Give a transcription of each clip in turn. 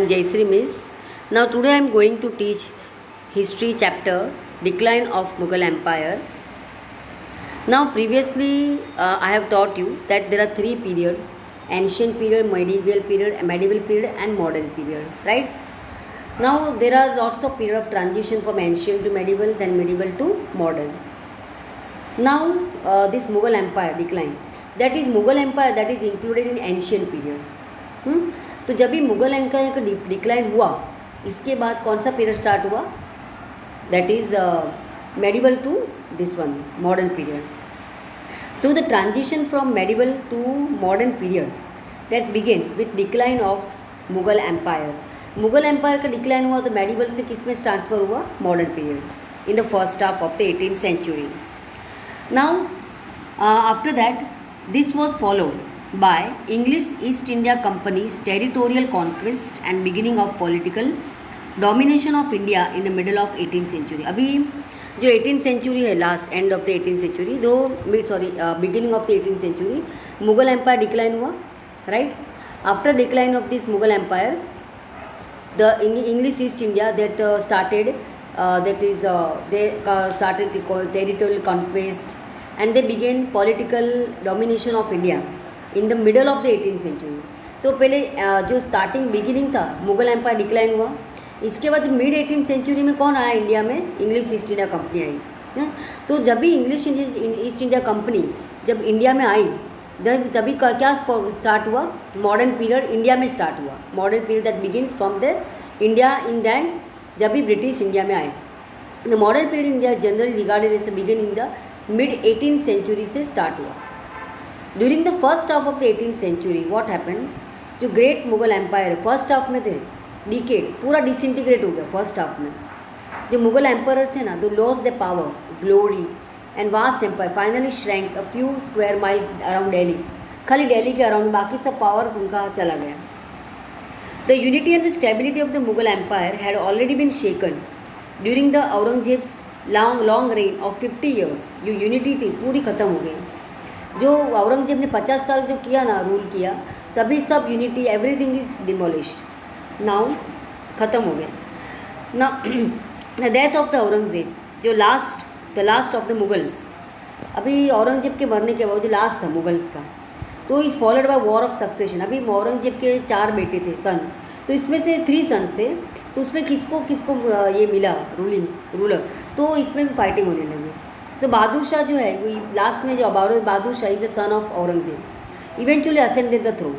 Jaysri Miss. Now today I am going to teach history chapter Decline of Mughal Empire. Now previously I have taught you that there are three periods: ancient period, medieval period and modern period, right? Now there are lots of period of transition from ancient to medieval, then medieval to modern. Now this Mughal Empire decline, that is Mughal Empire that is included in ancient period. तो जब भी Mughal empire का decline हुआ, इसके बाद कौन सा period start हुआ? That is medieval to this one modern period. तो the transition from medieval to modern period that began with decline of Mughal empire. Mughal empire का डिक्लाइन हुआ तो मेडिवल से किस में ट्रांसफ़र हुआ? Modern period in the first half of the 18th century. Now after that this was followed by English East India Company's territorial conquest and beginning of political domination of India in the middle of 18th century. अभी जो 18th century है, last end of the 18th century, beginning of the 18th century, Mughal empire decline हुआ, right? After decline of this Mughal empire, the English East India that started territorial conquest and they began political domination of India in the middle of the 18th century. तो पहले जो starting beginning था, Mughal empire decline हुआ. इसके बाद mid 18th century में कौन आया इंडिया में? इंग्लिश ईस्ट इंडिया कंपनी आई. तो जब भी इंग्लिश ईस्ट इंडिया कंपनी जब इंडिया में आई, तभी क्या स्टार्ट हुआ? मॉडर्न पीरियड इंडिया में स्टार्ट हुआ. Modern period that begins from the India in then जब भी ब्रिटिश इंडिया में आए. The modern period India generally regarded as begin in the mid 18th century से स्टार्ट हुआ. During the first half of the 18th century what happen, जो great Mughal empire first half में थे, decade पूरा disintegrate हो गया. फर्स्ट हाफ में जो मुग़ल एम्पायर थे ना, दो loss the power, glory and vast empire finally shrank a few square miles around Delhi. खाली दिल्ली के अराउंड, बाकी सब पावर उनका चला गया. The unity and the stability of the Mughal empire had already been shaken during the Aurangzeb's long reign of 50 years. जो unity थी पूरी ख़त्म हो गई. जो औरंगजेब ने 50 साल जो किया ना, रूल किया, तभी सब unity everything is demolished. Now ख़त्म हो गया. Now the death of the Aurangzeb, जो the last of the Mughals, अभी औरंगजेब के मरने के बाद जो लास्ट था मुगल्स का, तो is followed by war of succession. अभी औरंगजेब के 4 बेटे थे, सन, तो इसमें से 3 सन्स थे. तो उसमें किसको किसको ये मिला रूलर, तो इसमें भी फाइटिंग होने लगी. तो बहादुर शाह जो है, वही लास्ट में जो Bahadur Shah is the son of Aurangzeb, eventually ascended the throne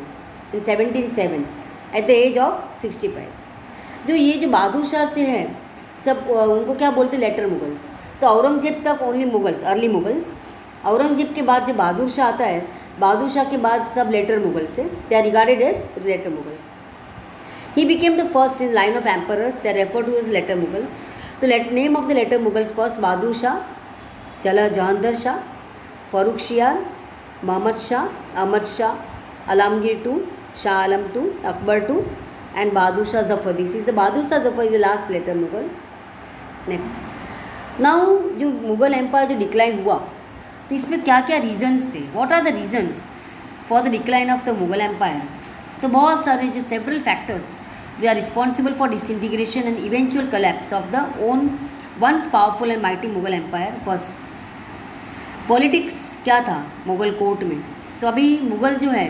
in 1707 at the age of 65. जो ये जो बहादुर शाह से हैं, सब उनको क्या बोलते? लेटर मुगल्स. तो औरंगजेब तक ओनली मुगल्स, अर्ली मुगल्स. औरंगजेब के बाद जो बहादुर शाह आता है, बहादुर शाह के बाद सब लेटर मुगल्स है. They are regarded as later Mughals. He became the first in line of emperors they refer to as later Mughals. तो name of the later Mughals first Bahadur Shah, चला Jahangir Shah, Farrukh Siyar, Mohammad Shah, Ahmad Shah, Alamgir two, Shah Alam two, Akbar two and Bahadur Shah Zafar. This is the Bahadur Shah Zafar is the last later Mughal. Next, now जो Mughal empire जो decline हुआ, तो इसमें क्या क्या reasons थे? What are the reasons for the decline of the Mughal empire? तो बहुत सारे जो several factors they are responsible for disintegration and eventual collapse of the once powerful and mighty Mughal empire. First, politics क्या था मुग़ल कोर्ट में? तो अभी मुग़ल जो है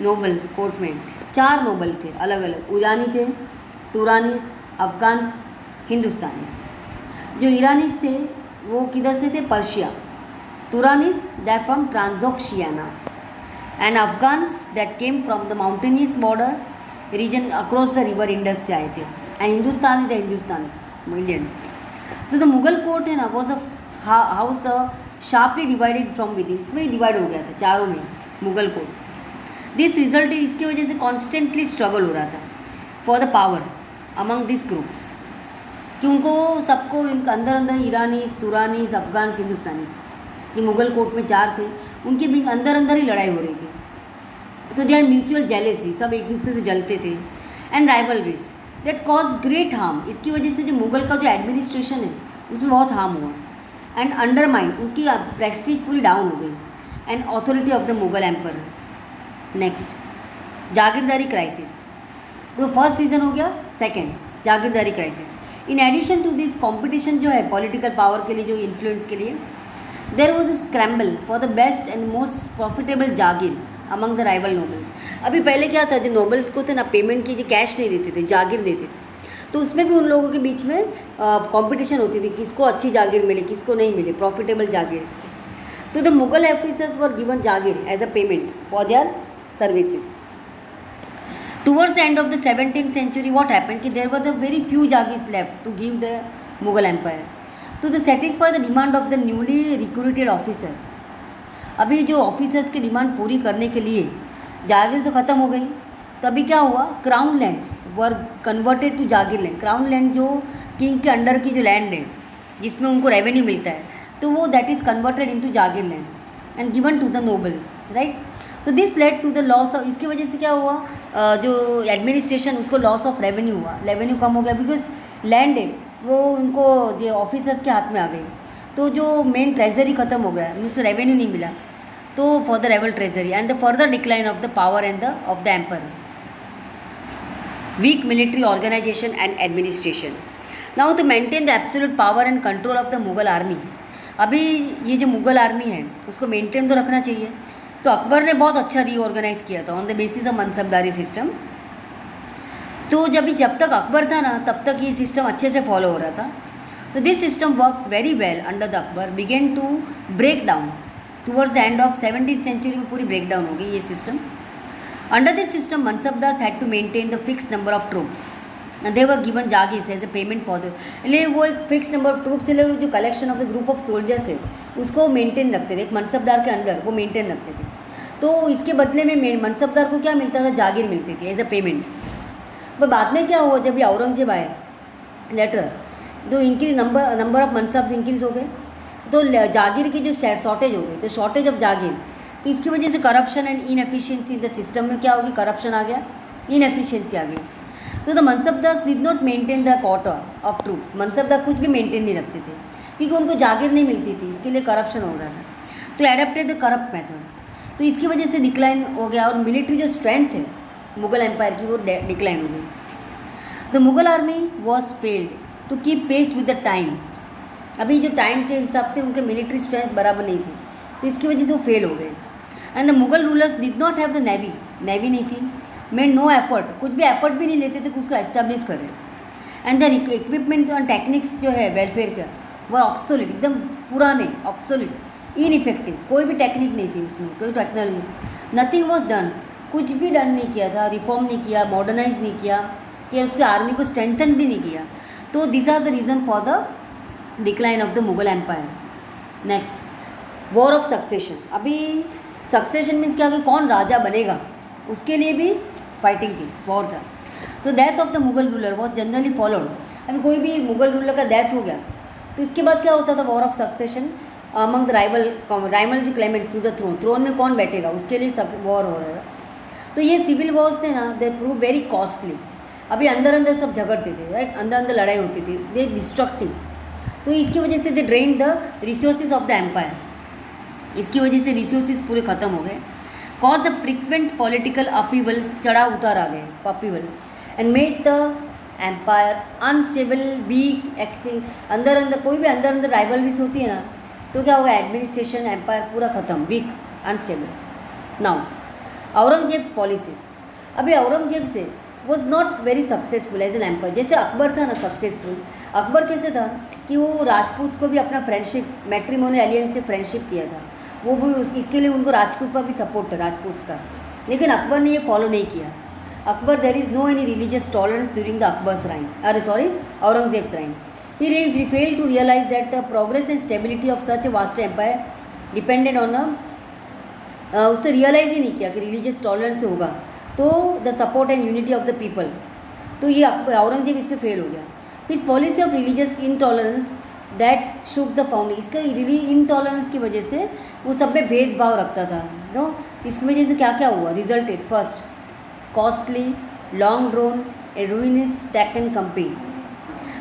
नोबल्स कोर्ट में 4 नोबल थे अलग अलग. ईरानी थे, तुरानीस, अफ़गान्स, हिंदुस्तानीस. जो ईरानीस थे वो किधर से थे? Persia. Turanis that from Transoxiana and Afghans that came from the mountainous border region across the river Indus से आए थे. And Hindustani the Hindustans Indian. तो द मुग़ल कोर्ट है ना, was a house sharply divided from within. इसमें divide हो गया था चारों में मुग़ल कोर्ट. दिस रिजल्ट, इसकी वजह से कॉन्स्टेंटली स्ट्रगल हो रहा था for the power among this groups, कि उनको सबको इनका अंदर ईरानीस, तुरानीस, अफ़गान्स, हिंदुस्तानीस, ये मुग़ल कोर्ट में 4 थे, उनके बीच अंदर ही लड़ाई हो रही थी. तो दे आर म्यूचुअल जेलेसी, सब एक दूसरे से जलते थे. And rivalries that cause great harm. इसकी वजह से जो मुग़ल का जो एडमिनिस्ट्रेशन है उसमें बहुत हार्म हुआ. एंड अंडरमाइन, उनकी प्रेस्टीज पूरी डाउन हो गई. And authority of the Mughal emperor. Next, jagirdari crisis. तो फर्स्ट रीज़न हो गया। Second, jagirdari crisis. In addition to this competition जो है पॉलिटिकल पावर के लिए, जो इन्फ्लुएंस के लिए, there was a scramble for the best and most profitable Jagir among the rival nobles. अभी पहले क्या था, जो नोबल्स को थे ना पेमेंट की, जो कैश नहीं देते थे, जागीर देते थे, तो उसमें भी उन लोगों के बीच में कंपटीशन होती थी, किसको अच्छी जागीर मिले, किसको नहीं मिले, प्रॉफिटेबल जागीर। तो the Mughal officers were given jagir as a payment for their services. Towards the end of the 17th century, what happened कि there were the very few Jagirs left to give the Mughal Empire to the satisfy the demand of the newly recruited officers। अभी जो officers की demand पूरी करने के लिए जागीर तो ख़त्म हो गई, तभी क्या हुआ, crown lands were converted to jagir land. Crown land जो किंग के अंडर की जो लैंड है जिसमें उनको रेवेन्यू मिलता है, तो वो that is converted into jagir land and given to the nobles, right. तो this led to the loss of, इसकी वजह से क्या हुआ, जो एडमिनिस्ट्रेशन उसको लॉस ऑफ रेवेन्यू हुआ, रेवेन्यू कम हो गया, बिकॉज लैंड है वो उनको जो ऑफिसर्स के हाथ में आ गई, तो जो मेन ट्रेजरी खत्म हो गया, मीन्स रेवेन्यू नहीं मिला, तो for the royal treasury and the further decline of the power and the of the emperor, weak military organisation and administration. Now to maintain the absolute power and control of the Mughal army. अभी ये जो Mughal army है उसको maintain तो रखना चाहिए, तो अकबर ने बहुत अच्छा रीऑर्गेनाइज किया था on the basis of मनसबदारी system. तो जब तक अकबर था ना, तब तक ये सिस्टम अच्छे से फॉलो हो रहा था। तो this system work very well under the Akbar, began to break down towards the end of 17th century में पूरी ब्रेक डाउन हो गई ये system. Under this system mansabdars had to maintain the fix number of troops and they were given jagirs as a payment for the, इसलिए वो एक fix number of troops, इसलिए जो collection of the group of soldiers है उसको maintain रखते थे, एक मनसबदार के अंदर वो मेंटेन रखते थे। तो इसके बदले में मनसबदार को क्या मिलता था, जागीर मिलती थी एज अ पेमेंट। पर बाद में क्या हुआ, जब ये औरंगजेब आए लेटर, तो इनकी नंबर ऑफ मनसब्स इंक्रीज हो गए, तो जागीर की जो शॉर्टेज हो गई, तो शॉर्टेज ऑफ जागीर, तो इसकी वजह से corruption and inefficiency in the system में क्या होगी, करप्शन आ गया, इनएफिशिएंसी आ गई। तो the mansabdar did not maintain the quarter of troops, mansabdar कुछ भी मेंटेन नहीं रखते थे क्योंकि उनको जागीर नहीं मिलती थी, इसके लिए करप्शन हो रहा था। तो एडेप्टेड द करप्ट मेथड, तो इसकी वजह से डिक्लाइन हो गया, और मिलिट्री जो स्ट्रेंथ है मुगल एम्पायर की वो डिक्लाइन हो गई। The Mughal army was failed to keep pace with the times. अभी जो टाइम के हिसाब से उनके मिलिट्री स्ट्रेंथ बराबर नहीं थी, तो इसकी वजह से वो फेल हो गए। And the Mughal rulers did not have the navy, navy नहीं थी, मेड नो एफर्ट, कुछ भी एफर्ट भी नहीं लेते थे कि उसको एस्टेब्लिश करें। एंड द इक्विपमेंट और टेक्निक्स जो है वेलफेयर का वो ऑब्सोल्यूट, एकदम पुराने, ऑब्सोल्यूट, इनइफेक्टिव, कोई भी टेक्निक नहीं थी उसमें, कोई टेक्नोलॉजी, नथिंग वॉज डन, कुछ भी डन नहीं किया था, रिफॉर्म नहीं किया, मॉडर्नाइज नहीं किया, कि उसके आर्मी को स्ट्रेंथन भी नहीं किया। तो this are the reason for the decline of the Mughal empire. Next, war of succession. अभी सक्सेशन मीन्स क्या, कि कौन राजा बनेगा, उसके लिए भी फाइटिंग थी, वॉर था। तो death of the Mughal ruler was generally followed. अभी कोई भी मुगल रूलर का डेथ हो गया तो इसके बाद क्या होता था, war of succession among the rival जो क्लेमेंट्स टू द थ्रोन में कौन बैठेगा, उसके लिए वॉर हो रहा है। तो ये सिविल वॉर्स थे ना, दे प्रूव वेरी कॉस्टली। अभी अंदर अंदर सब झगड़ते थे, राइट, अंदर अंदर लड़ाई होती थी, दे डिस्ट्रक्टिव। तो इसकी वजह से they drain the resources of the empire, इसकी वजह से रिसोर्सेज पूरे ख़त्म हो गए। Cause the frequent political upheavals, चढ़ाव उतार आ गए, upheavals, and made the empire unstable, weak, acting. अंदर अंदर कोई भी अंदर अंदर राइवलरीज होती है ना, तो क्या होगा, एडमिनिस्ट्रेशन एम्पायर पूरा ख़त्म, weak, unstable. Now Aurangzeb policies. अभी औरंगजेब से was not very successful as an empire. जैसे अकबर था ना सक्सेसफुल, अकबर कैसे था कि वो राजपूत को भी अपना फ्रेंडशिप, मैट्रिमोनियल एलियंस से फ्रेंडशिप किया था, वो भी इसके लिए उनको राजपूत पर भी सपोर्ट था, राजपूत का। लेकिन अकबर ने ये फॉलो नहीं किया। Akbar, there is no any religious tolerance during the Akbar's reign, Aurangzeb's reign. He failed to realize that progress and stability of such a vast empire depended on उसने रियलाइज़ ही नहीं किया कि रिलीजियस टॉलरेंस से होगा तो the support and unity of the people. तो ये औरंगजेब इस पर फेल हो गया। His policy of religious intolerance that shook the foundation, इसका इनटॉलरेंस की वजह से वो सब में भेदभाव रखता था। नो, इसकी वजह से क्या क्या हुआ, resulted first costly, long drawn, a ruinous Deccan campaign.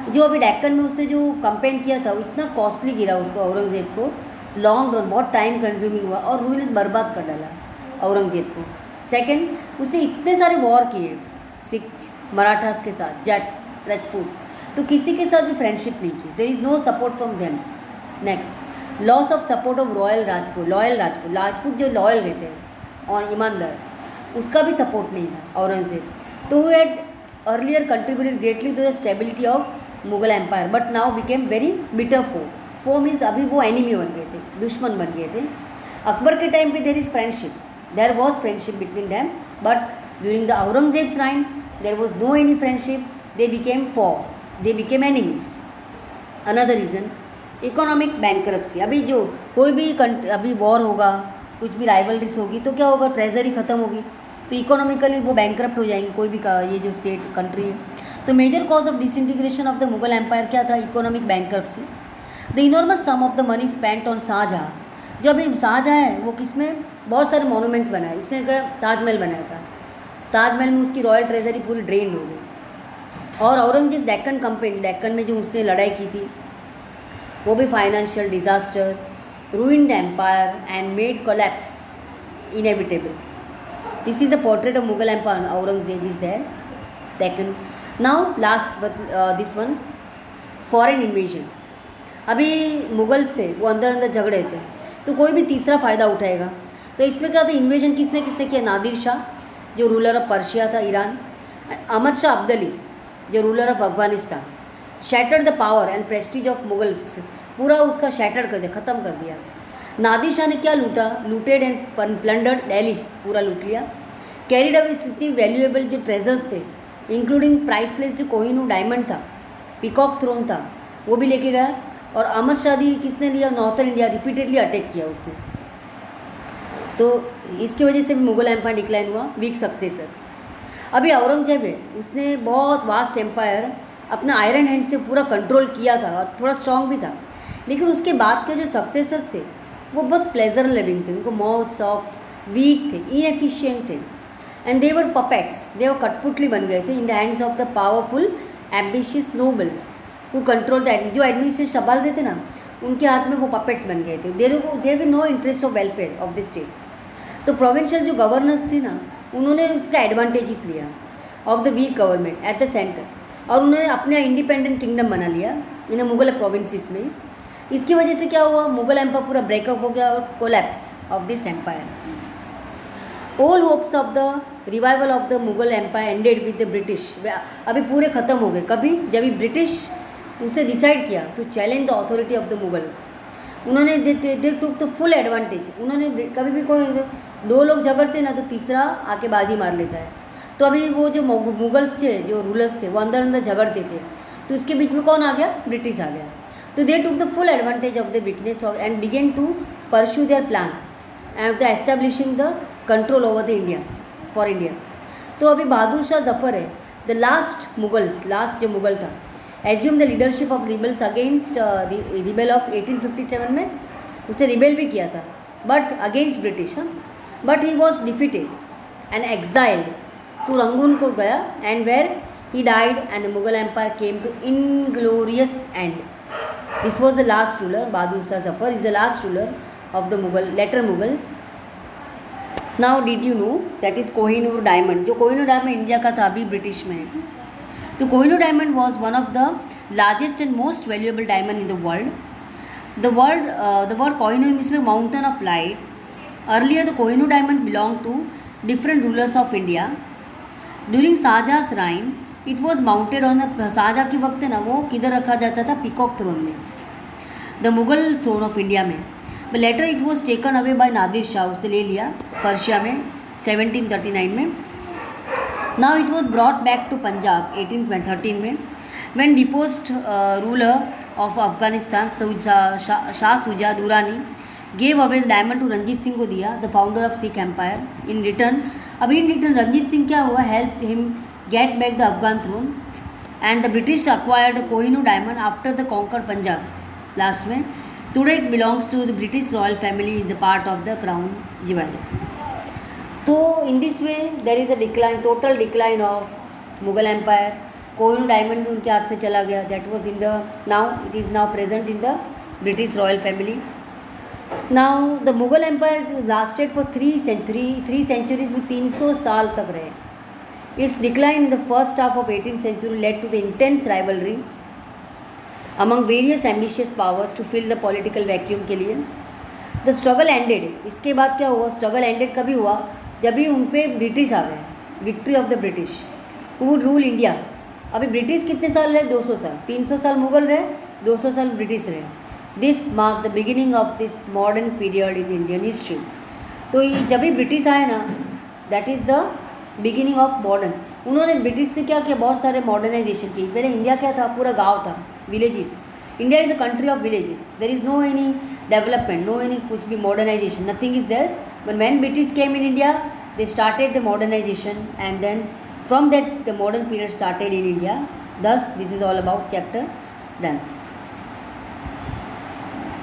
जो अभी डेक्कन में उसने जो कंपेन किया था वो इतना कॉस्टली गिरा उसको, औरंगजेब को, लॉन्ग रन, बहुत टाइम कंज्यूमिंग हुआ और रूइनस बर्बाद कर डाला औरंगजेब को। सेकंड, उसने इतने सारे वॉर किए, सिख मराठास के साथ, जट्स, राजपूट्स, तो किसी के साथ भी फ्रेंडशिप नहीं की. There is no support from them. Next, loss of support of royal Rajput. Rajput जो लॉयल रहते हैं और ईमानदार, उसका भी सपोर्ट नहीं था औरंगजेब. तो who had earlier contributed greatly to the stability of Mughal empire but now became very bitter foe means अभी वो एनिमी बन गए थे, दुश्मन बन गए थे. अकबर के टाइम पे there is friendship, there was friendship between them, but during the Aurangzeb's reign there was no any friendship. They became enemies. Another reason, economic bankruptcy. अभी जो कोई भी अभी वॉर होगा, कुछ भी राइवलरीज होगी तो क्या होगा, ट्रेजरी ख़त्म होगी तो इकोनॉमिकली वो बैंकरप्ट हो जाएंगे कोई भी ये जो स्टेट कंट्री है. तो major cause of disintegration of the Mughal empire क्या था, economic bankruptcy. The enormous sum of the money spent on Shahjahan. जो अभी शाहजहाँ है वो किसमें बहुत सारे मोनूमेंट्स बनाए, इसने ताजमहल बनाया था. ताजमहल में उसकी रॉयल ट्रेजरी पूरी ड्रेन हो गई. और औरंगजेब डेक्कन कंपनी, डेक्कन में जो उसने लड़ाई की थी वो भी financial disaster, ruined the empire and made collapse inevitable. This is the portrait of Mughal Empire. Aurangzeb is there. Second, now last but this one, foreign invasion. अभी मुगल्स थे वो अंदर झगड़े थे तो कोई भी तीसरा फ़ायदा उठाएगा. तो इसमें क्या था, इन्वेजन किसने किया, नादिर शाह जो रूलर ऑफ पर्शिया था, ईरान. अमर शाह अब्दली जो ruler of Afghanistan. Shattered the power and Prestige of Mughals, पूरा उसका शैटर कर दिया, ख़त्म कर दिया. नादिर शाह ने क्या लूटा, लूटेड एंड प्लंडर्ड दिल्ली, पूरा लूट लिया. कैरिड अवे इतनी वैल्यूएबल जो ट्रेजर्स थे इंक्लूडिंग प्राइसलेस जो कोहिनूर डायमंड था, पीकॉक थ्रोन था, वो भी लेके गया. और अमर शाह किसने लिया, नॉर्थन इंडिया रिपीटेडली अटैक किया उसने. तो इसकी वजह से भी मुगल एम्पायर डिक्लाइन हुआ, वीक सक्सेसर्स. अभी औरंगजेब है, उसने बहुत वास्ट एम्पायर अपना आयरन हैंड से पूरा कंट्रोल किया था और थोड़ा स्ट्रॉन्ग भी था. लेकिन उसके बाद के जो सक्सेसर्स थे वो बहुत प्लेजर लिविंग थे, उनको मौज सॉफ्ट, वीक थे, इनएफिशिएंट थे. एंड दे वर पपेट्स, दे वर कठपुतली बन गए थे in the hands of the powerful ambitious nobles who control the जो एडमिनिस्ट्रेशन संभालते थे ना, उनके हाथ में वो पपेट्स बन गए थे. They have no interest of welfare of the state. तो प्रोविंशियल जो गवर्नर्स थे ना, उन्होंने उसका एडवांटेजेस लिया of the weak government at the centre, और उन्होंने अपना इंडिपेंडेंट किंगडम बना लिया इन मुगल प्रोविंसेस में. इसकी वजह से क्या हुआ, मुगल एम्पायर पूरा ब्रेकअप हो गया और collapse of this empire. All hopes of the revival of the Mughal empire ended with the British. अभी पूरे ख़त्म हो गए कभी, जब भी ब्रिटिश उसने डिसाइड किया to challenge the authority of the Mughals. उन्होंने they took the full advantage. उन्होंने कभी भी कोई दो लोग झगड़ते ना तो तीसरा आके बाजी मार लेता है. तो अभी वो जो मुगल्स थे, जो रूलर्स थे, वो अंदर झगड़ते थे, तो उसके बीच में कौन आ गया, ब्रिटिश आ गया. तो they took the full advantage of the weakness of and began to pursue their plan and the establishing the control over the India for India. तो अभी बहादुर शाह जफर है, द लास्ट मुगल्स, लास्ट जो मुगल था, assume the leadership of rebels against rebel of 1857 में उसने rebel भी किया था, but against British. But he was defeated and exiled to Rangoon को गया and where he died and the Mughal empire came to inglorious end. This was the last ruler. Bahadur Shah Zafar is the last ruler of the Mughal, later Mughals. Now did you know that is Kohinoor diamond. जो Kohinoor diamond India का था, अभी British में है. तो Kohinoor diamond was one of the largest and most valuable diamond in the world. The word Kohinoor means mountain of light. Earlier the Kohinoor diamond belong to different rulers of India. During शाहजहाँ's reign it was mounted on the, Shahjahan के वक्त है ना, वो किधर रखा जाता था, पीकॉक थ्रोन में, the Mughal throne of India में. But later it was taken away by Nadir Shah, उससे ले लिया पर्शिया में 1739 में. Now it was brought back to Punjab 1813 में, when deposed ruler of Afghanistan Shah Shuja Durrani gave away the diamond to Ranjit Singh को दिया, the founder of Sikh empire. In return, अभी इन रिटर्न रंजीत सिंह क्या हुआ, help him get back the Afghan throne and the British acquired the Kohinoor diamond after the conquer Punjab last में. Today it belongs to the British royal family in the part of the crown jewellers. तो in this way there is a decline, total decline of Mughal empire. Kohinoor diamond भी उनके हाथ से चला गया. That was in the, now it is now present in the British royal family. Now the Mughal empire lasted for 3 centuries में 300 साल तक रहे. Its decline in the first half of 18th century led to the intense rivalry among various ambitious powers to fill the political vacuum के लिए. The struggle ended. इसके बाद क्या हुआ? स्ट्रगल एंडेड कभी हुआ? जब भी उन पे ब्रिटिश आ गए. Victory of the British who would rule India. अभी ब्रिटिश कितने साल रहे? 200 साल. 300 साल मुगल रहे, 200 साल ब्रिटिश रहे. This mark the beginning of this modern period in Indian history. तो ये जब भी ब्रिटिश आए ना, that is the beginning of modern. उन्होंने ब्रिटिश ने क्या किया? बहुत सारे मॉडर्नाइजेशन की. पहले इंडिया क्या था? पूरा गाँव था, villages. India is a country of villages. There is no any development, no any कुछ भी modernization, nothing is there. But when British came in India, they started the modernization, and then from that the modern period started in India. Thus, this is all about chapter done.